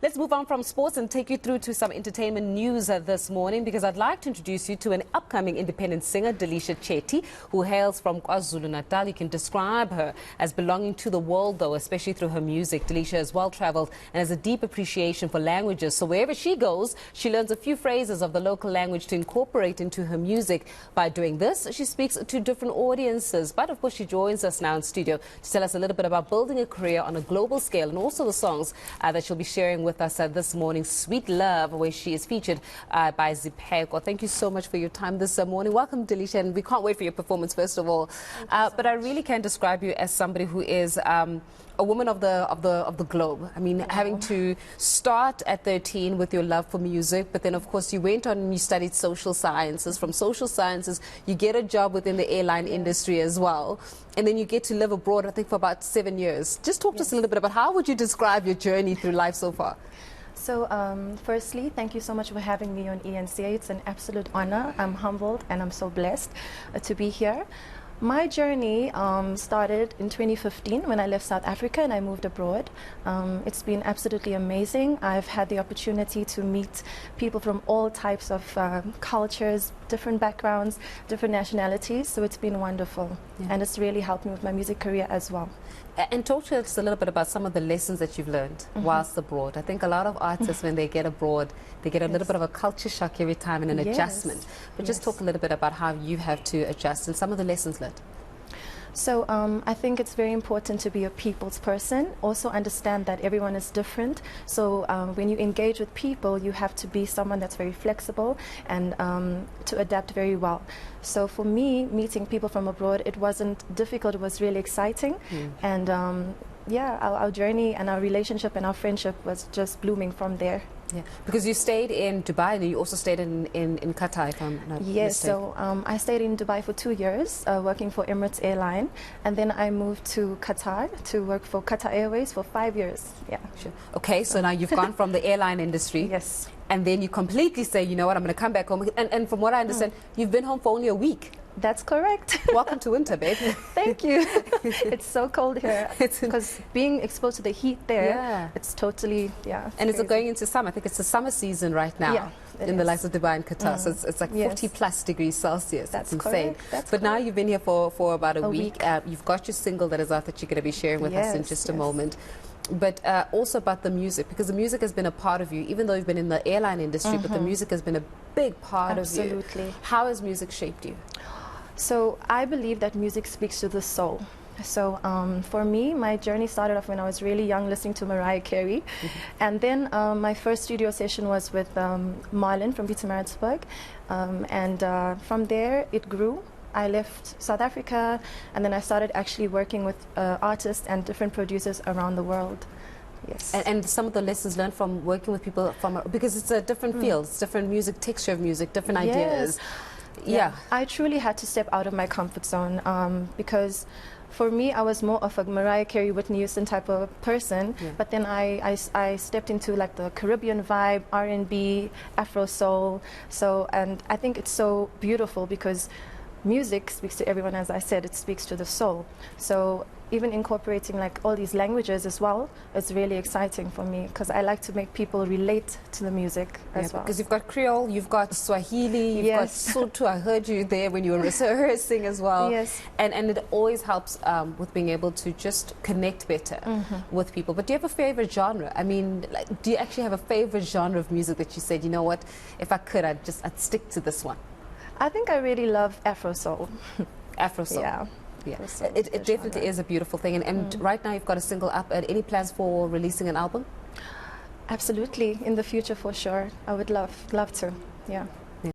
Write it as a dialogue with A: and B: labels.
A: Let's move on from sports and take you through to some entertainment news this morning, because I'd like to introduce you to an upcoming independent singer, Delisha Chetty, who hails from KwaZulu-Natal. You can describe her as belonging to the world, though, especially through her music. Delisha is well-traveled and has a deep appreciation for languages. So wherever she goes, she learns a few phrases of the local language to incorporate into her music. By doing this, she speaks to different audiences. But of course, she joins us now in studio to tell us a little bit about building a career on a global scale, and also the songs that she'll be sharing with us this morning. Sweet Love, where she is featured by Zipheko. Thank you so much for your time this morning. Welcome, Delisha, and we can't wait for your performance, first of all. But I really can describe you as somebody who is a woman of the globe. I mean, having to start at 13 with your love for music, but then of course you went on and you studied social sciences. From social sciences, you get a job within the airline industry as well, and then you get to live abroad, I think, for about 7 years. Just talk to us a little bit about how would you describe your journey through life so far?
B: So firstly, thank you so much for having me on eNCA. It's an absolute honor. I'm humbled and I'm so blessed to be here. My journey started in 2015 when I left South Africa and I moved abroad. It's been absolutely amazing. I've had the opportunity to meet people from all types of cultures, different backgrounds, different nationalities, so it's been wonderful. And it's really helped me with my music career as well.
A: And talk to us a little bit about some of the lessons that you've learned whilst abroad. I think a lot of artists, when they get abroad, they get a little bit of a culture shock every time and an adjustment. But just talk a little bit about how you have to adjust and some of the lessons learned.
B: So I think it's very important to be a people's person. Also understand that everyone is different. So when you engage with people, you have to be someone that's very flexible and to adapt very well. So for me, meeting people from abroad, it wasn't difficult. It was really exciting. And yeah, our journey and our relationship and our friendship was just blooming from there.
A: Yeah, because you stayed in Dubai and you also stayed in Qatar, if I'm not mistaken.
B: So I stayed in Dubai for 2 years, working for Emirates Airline, and then I moved to Qatar to work for Qatar Airways for 5 years. Yeah.
A: Sure. Okay, so now you've gone from the airline industry.
B: Yes.
A: And then you completely say, you know what, I'm going to come back home. And from what I understand, you've been home for only a week.
B: That's correct.
A: Welcome to winter, babe.
B: Thank you. It's so cold here. Because being exposed to the heat there, it's totally,
A: and it's going into summer. I think it's the summer season right now in the likes of Dubai and Qatar. So it's like 40 plus degrees Celsius. That's insane. But now you've been here for about a week. You've got your single that is out that you're going to be sharing with us in just a moment. But also about the music, because the music has been a part of you, even though you've been in the airline industry, but the music has been a big part of you.
B: Absolutely.
A: How has music shaped you?
B: So I believe that music speaks to the soul. So for me, my journey started off when I was really young, listening to Mariah Carey. And then my first studio session was with Marlon from Pietermaritzburg. And from there, it grew. I left South Africa, and then I started actually working with artists and different producers around the world. Yes.
A: And some of the lessons learned from working with people from, because it's a different field, it's different music, texture of music, different ideas. Yeah.
B: I truly had to step out of my comfort zone because for me, I was more of a Mariah Carey, Whitney Houston type of person, but then I stepped into like the Caribbean vibe, R&B, Afro soul. So, and I think it's so beautiful because music speaks to everyone. As I said, it speaks to the soul. So even incorporating like all these languages as well is really exciting for me, because I like to make people relate to the music as well.
A: Because you've got Creole, you've got Swahili, you've got Sotho. I heard you there when you were rehearsing as well.
B: Yes.
A: And it always helps with being able to just connect better with people. But do you have a favorite genre? I mean, like, do you actually have a favorite genre of music that you said, you know what, if I could, I'd stick to this one?
B: I think I really love Afro soul.
A: Afro soul.
B: Yeah.
A: It definitely is a beautiful thing. And right now you've got a single up. Any plans for releasing an album?
B: Absolutely. In the future, for sure. I would love to. Yeah.